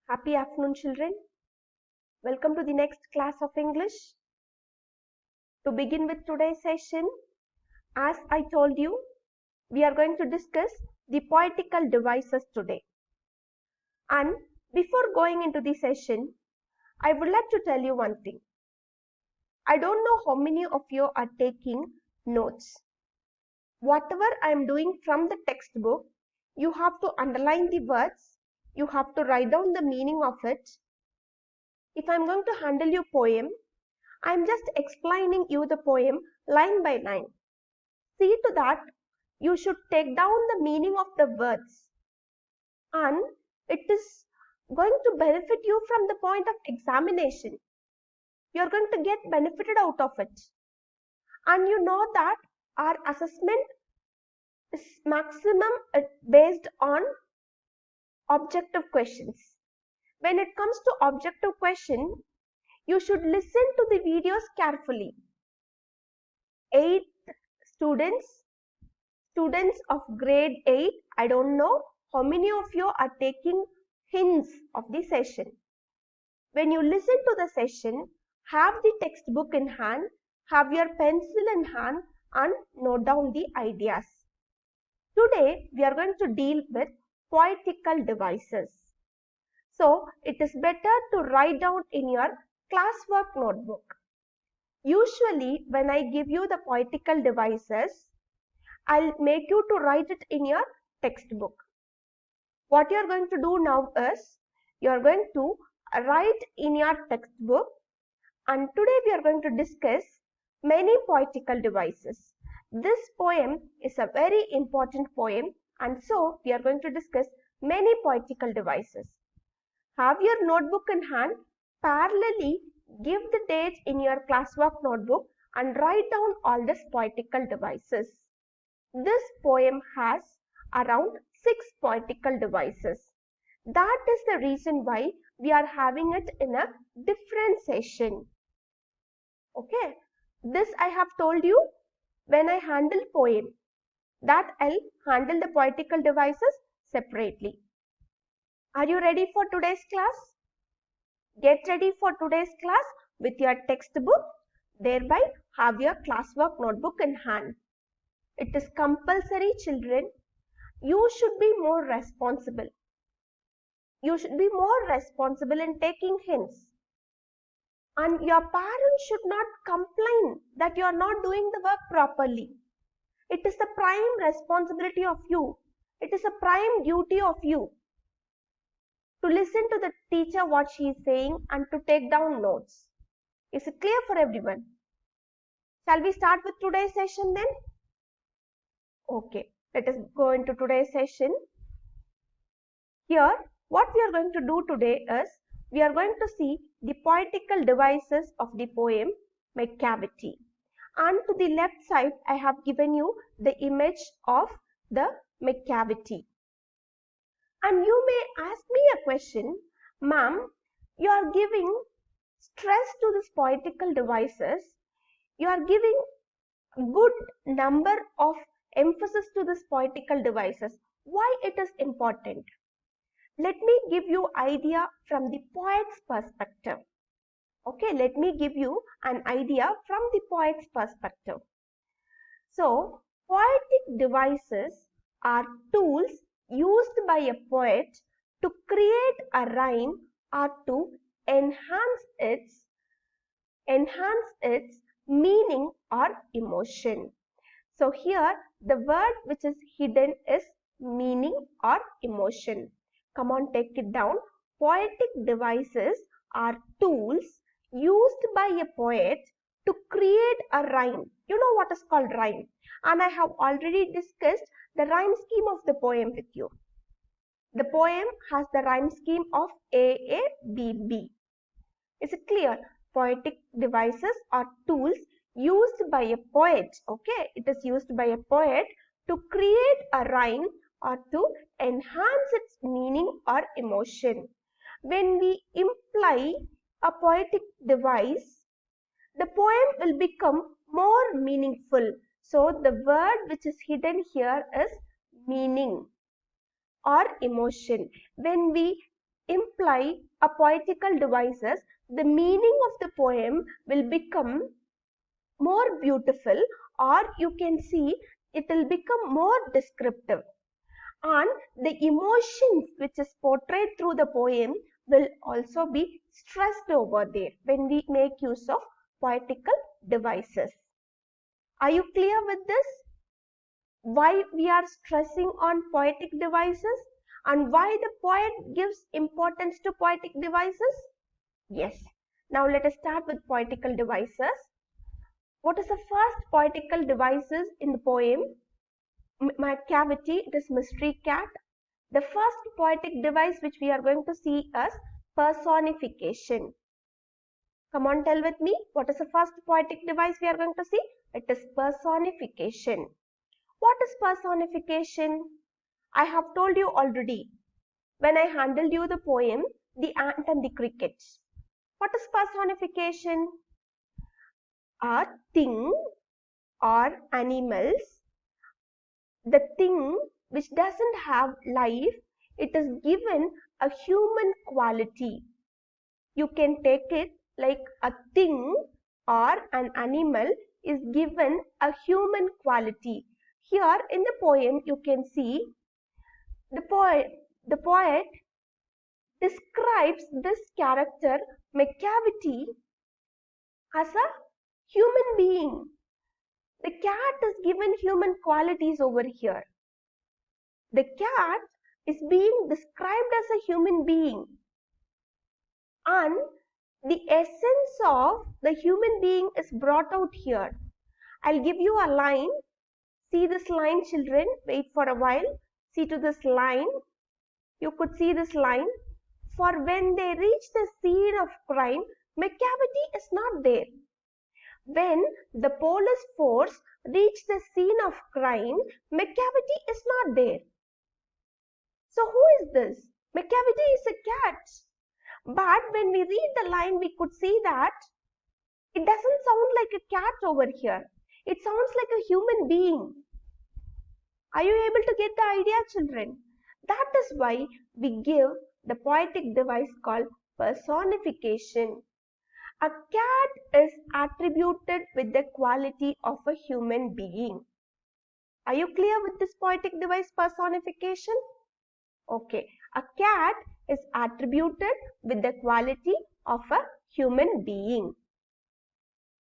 Happy afternoon, children. Welcome to the next class of English. To begin with today's session, as I told you, we are going to discuss the poetical devices today. And before going into the session, I would like to tell you one thing. I don't know how many of you are taking notes. Whatever I am doing from the textbook, you have to underline the words, you have to write down the meaning of it. If I am going to handle your poem, I am just explaining you the poem line by line. See to that you should take down the meaning of the words, and it is going to benefit you from the point of examination. You are going to get benefited out of it. And you know that our assessment is maximum based on objective questions. When it comes to objective question, you should listen to the videos carefully. 8th students of grade 8, I don't know how many of you are taking hints of the session. When you listen to the session, have the textbook in hand, have your pencil in hand and note down the ideas. Today, we are going to deal with poetical devices. So, it is better to write down in your classwork notebook. Usually, when I give you the poetical devices, I'll make you to write it in your textbook. What you are going to do now is, you are going to write in your textbook, and today we are going to discuss many poetical devices. This poem is a very important poem, and so we are going to discuss many poetical devices. Have your notebook in hand, parallelly give the date in your classwork notebook and write down all these poetical devices. This poem has around 6 poetical devices. That is the reason why we are having it in a different session. Okay, this I have told you when I handle poem, that I'll handle the poetical devices separately. Are you ready for today's class? Get ready for today's class with your textbook, thereby have your classwork notebook in hand. It is compulsory, children. You should be more responsible. You should be more responsible in taking hints. And your parents should not complain that you are not doing the work properly. It is the prime responsibility of you. It is a prime duty of you to listen to the teacher what she is saying and to take down notes. Is it clear for everyone? Shall we start with today's session then? Okay, let us go into today's session. Here, what we are going to do today is, we are going to see the poetical devices of the poem My Cavity. And to the left side, I have given you the image of the My Cavity. And you may ask me a question, ma'am, you are giving stress to these poetical devices. You are giving good number of emphasis to these poetical devices. Why it is important? Let me give you idea from the poet's perspective. Okay, let me give you an idea from the poet's perspective. So, poetic devices are tools used by a poet to create a rhyme or to enhance its meaning or emotion. So here the word which is hidden is meaning or emotion. Come on, take it down. Poetic devices are tools used by a poet to create a rhyme. You know what is called rhyme, and I have already discussed the rhyme scheme of the poem with you. The poem has the rhyme scheme of A, B, B. Is it clear? Poetic devices are tools used by a poet. Okay, it is used by a poet to create a rhyme or to enhance its meaning or emotion. When we imply a poetic device, the poem will become more meaningful. So the word which is hidden here is meaning or emotion. When we imply a poetical devices, the meaning of the poem will become more beautiful, or you can see it will become more descriptive, and the emotions which is portrayed through the poem will also be stressed over there when we make use of poetical devices. Are you clear with this? Why we are stressing on poetic devices and why the poet gives importance to poetic devices? Yes. Now let us start with poetical devices. What is the first poetical devices in the poem? My cavity, it is mystery cat. The first poetic device which we are going to see is personification. Come on, tell with me, what is the first poetic device we are going to see? It is personification. What is personification? I have told you already when I handled you the poem, The Ant and the Cricket. What is personification? A thing or animals, the thing which doesn't have life, it is given a human quality. You can take it like a thing or an animal is given a human quality. Here in the poem you can see the poet describes this character Macavity as a human being. The cat is given human qualities over here. The cat is being described as a human being, and the essence of the human being is brought out here. I'll give you a line. See this line, children. Wait for a while. See to this line. You could see this line. For when they reach the scene of crime, Macavity is not there. When the police force reach the scene of crime, Macavity is not there. So who is this? Macavity is a cat. But when we read the line, we could see that it doesn't sound like a cat over here. It sounds like a human being. Are you able to get the idea, children? That is why we give the poetic device called personification. A cat is attributed with the quality of a human being. Are you clear with this poetic device personification? Okay, a cat is attributed with the quality of a human being.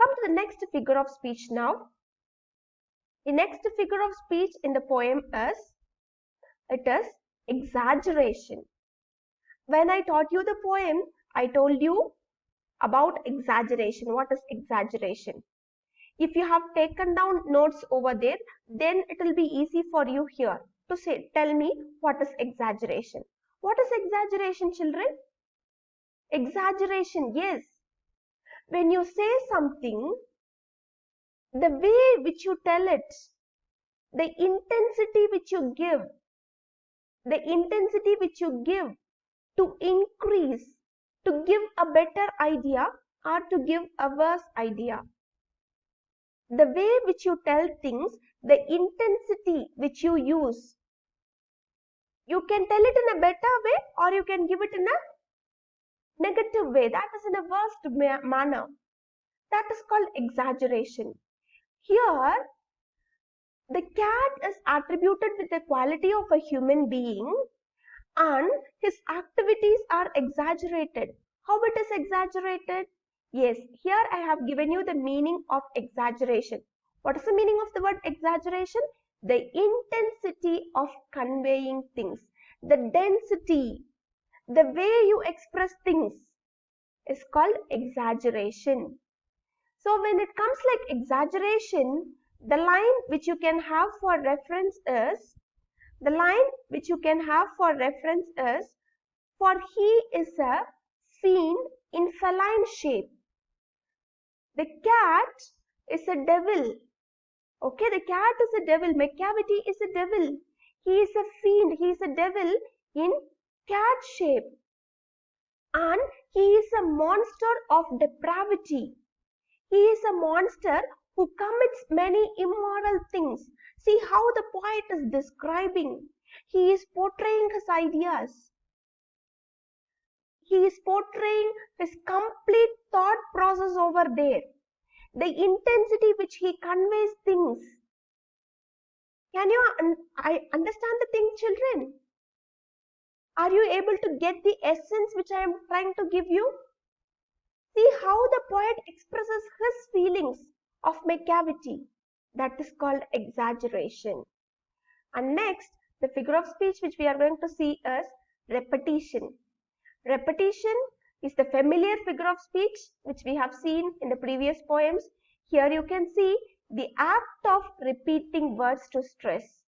Come to the next figure of speech now. The next figure of speech in the poem is exaggeration. When I taught you the poem, I told you about exaggeration. What is exaggeration? If you have taken down notes over there, then it will be easy for you here to say, tell me what is exaggeration. What is exaggeration, children? Exaggeration, yes. When you say something, the way which you tell it, the intensity which you give to increase, to give a better idea or to give a worse idea. The way which you tell things, the intensity which you use, you can tell it in a better way or you can give it in a negative way. That is in a worst manner. That is called exaggeration. Here, the cat is attributed with the quality of a human being and his activities are exaggerated. How it is exaggerated? Yes, here I have given you the meaning of exaggeration. What is the meaning of the word exaggeration? The intensity of conveying things, the density, the way you express things is called exaggeration. So when it comes like exaggeration, the line which you can have for reference is, for he is a fiend in feline shape. The cat is a devil. Okay, the cat is a devil. Macavity is a devil. He is a fiend. He is a devil in cat shape. And he is a monster of depravity. He is a monster who commits many immoral things. See how the poet is describing. He is portraying his ideas. He is portraying his complete thought process over there. The intensity which he conveys things. Can you understand the thing, children? Are you able to get the essence which I am trying to give you? See how the poet expresses his feelings of macavity. That is called exaggeration. And next, the figure of speech which we are going to see is repetition. Repetition is the familiar figure of speech which we have seen in the previous poems. Here you can see the act of repeating words to stress.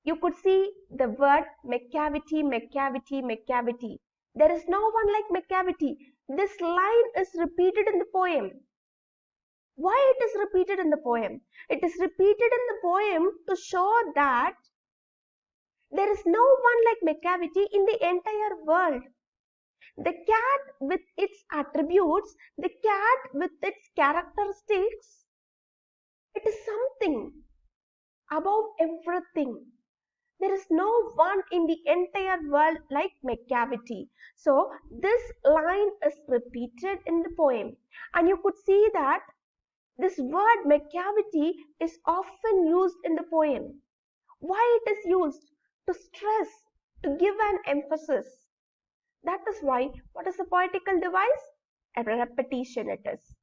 You could see the word macavity, macavity, macavity. There is no one like macavity. This line is repeated in the poem. Why it is repeated in the poem? It is repeated in the poem to show that there is no one like macavity in the entire world. The cat with its attributes, the cat with its characteristics, it is something above everything. There is no one in the entire world like macavity. So this line is repeated in the poem, and you could see that this word macavity is often used in the poem. Why it is used? To stress, to give an emphasis. That is why, what is the poetical device? A repetition it is.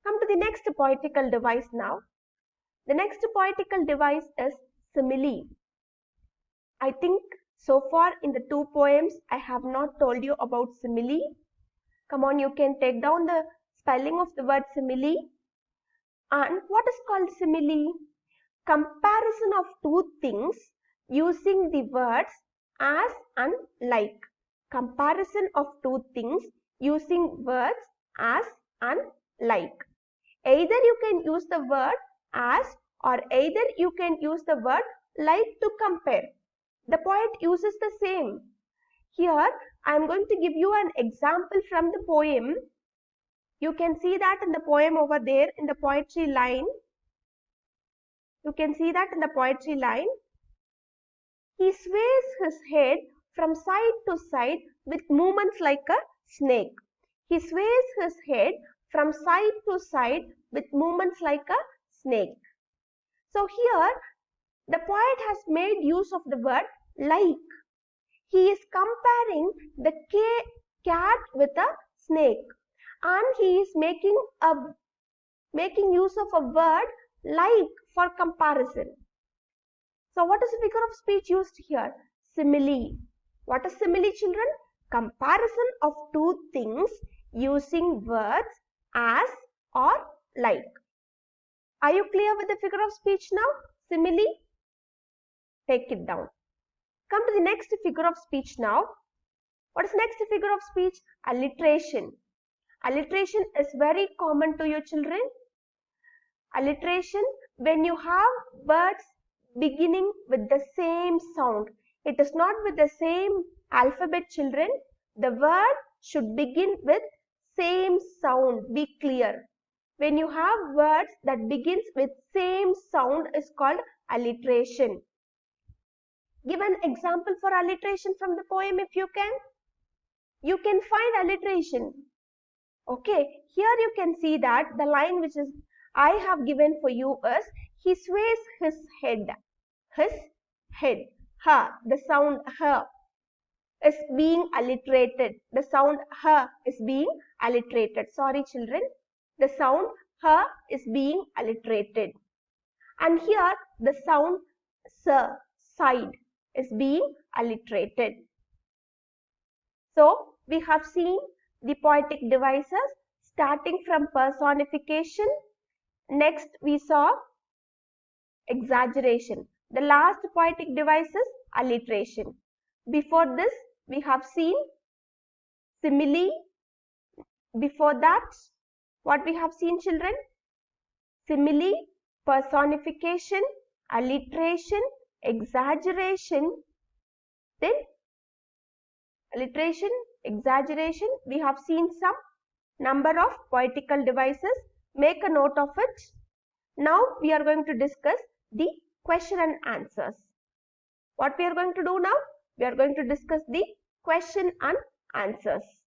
Come to the next poetical device now. The next poetical device is simile. I think so far in the two poems, I have not told you about simile. Come on, you can take down the spelling of the word simile. And what is called simile? Comparison of two things using the words as and like. Comparison of two things using words as and like. Either you can use the word as or either you can use the word like to compare. The poet uses the same. Here I am going to give you an example from the poem. You can see that in the poem over there in the poetry line. You can see that in the poetry line. He sways his head from side to side with movements like a snake. He sways his head from side to side with movements like a snake. So here the poet has made use of the word like. He is comparing the cat with a snake, and he is making use of a word like for comparison. So what is the figure of speech used here? Simile. What is simile, children? Comparison of two things using words as or like. Are you clear with the figure of speech now? Simile. Take it down. Come to the next figure of speech now. What is next figure of speech? Alliteration. Alliteration is very common to you, children. Alliteration, when you have words beginning with the same sound. It is not with the same alphabet, children. The word should begin with same sound. Be clear. When you have words that begins with same sound is called alliteration. Give an example for alliteration from the poem if you can. You can find alliteration. Okay, here you can see that the line which is I have given for you is he sways his head. His head. Ha, the sound ha is being alliterated. The sound ha is being alliterated. Sorry children. The sound ha is being alliterated. And here the sound sa, side, is being alliterated. So we have seen the poetic devices starting from personification. Next we saw exaggeration. The last poetic device is alliteration. Before this we have seen simile. Before that, what we have seen, children? Simile, personification, alliteration, exaggeration. Then alliteration, exaggeration, we have seen some number of poetical devices. Make a note of it. Now we are going to discuss the question and answers. What we are going to do now? We are going to discuss the question and answers.